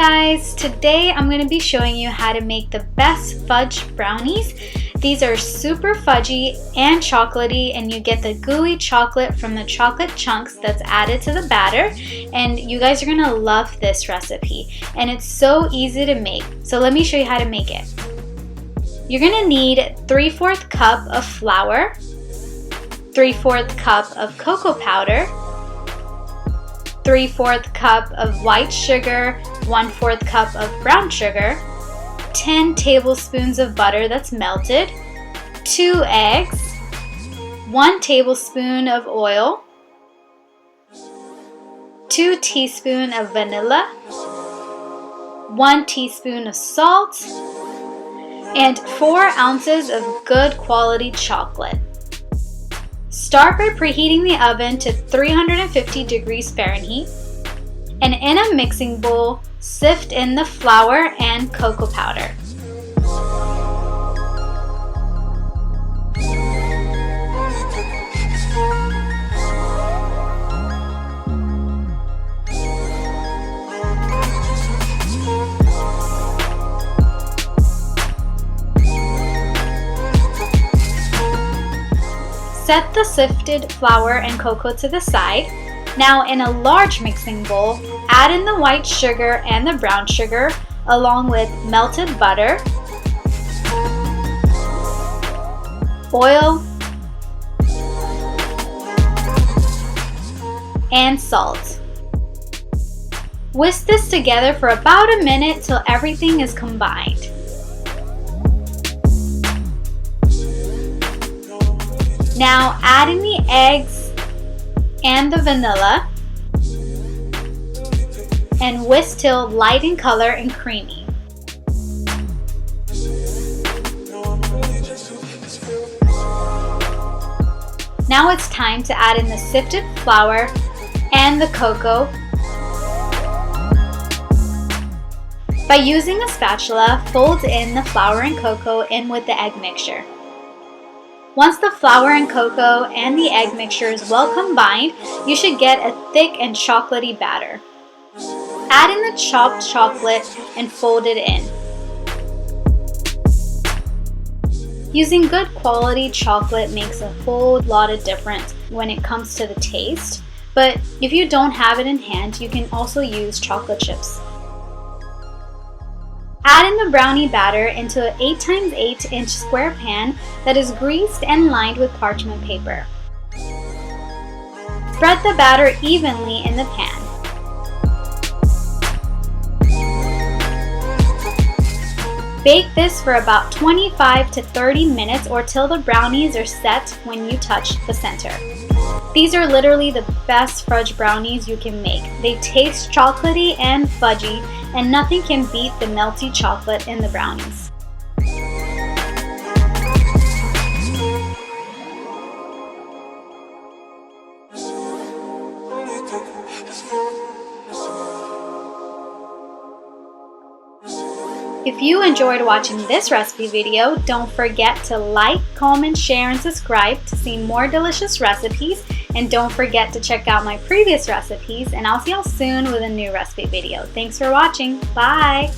guys, today I'm going to be showing you how to make the best fudge brownies. These are super fudgy and chocolatey, and you get the gooey chocolate from the chocolate chunks that's added to the batter, and you guys are going to love this recipe, and it's so easy to make. So let me show you how to make it. You're going to need 3/4 cup of flour, 3/4 cup of cocoa powder, 3/4 cup of white sugar, 1/4 cup of brown sugar, 10 tablespoons of butter that's melted, 2 eggs, 1 tablespoon of oil, 2 teaspoons of vanilla, 1 teaspoon of salt, and 4 ounces of good quality chocolate. Start by preheating the oven to 350 degrees Fahrenheit, and in a mixing bowl, sift in the flour and cocoa powder. Set the sifted flour and cocoa to the side. Now in a large mixing bowl, add in the white sugar and the brown sugar along with melted butter, oil, and salt. Whisk this together for about a minute till everything is combined. Now add in the eggs and the vanilla and whisk till light in color and creamy. Now it's time to add in the sifted flour and the cocoa. By using a spatula, fold in the flour and cocoa in with the egg mixture. Once the flour and cocoa and the egg mixture is well combined, you should get a thick and chocolatey batter. Add in the chopped chocolate and fold it in. Using good quality chocolate makes a whole lot of difference when it comes to the taste, but if you don't have it in hand, you can also use chocolate chips. Add in the brownie batter into an 8x8 inch square pan that is greased and lined with parchment paper. Spread the batter evenly in the pan. Bake this for about 25 to 30 minutes or till the brownies are set when you touch the center. These are literally the best fudge brownies you can make. They taste chocolatey and fudgy, and nothing can beat the melty chocolate in the brownies. If you enjoyed watching this recipe video, don't forget to like, comment, share, and subscribe to see more delicious recipes. And don't forget to check out my previous recipes, and I'll see y'all soon with a new recipe video. Thanks for watching. Bye!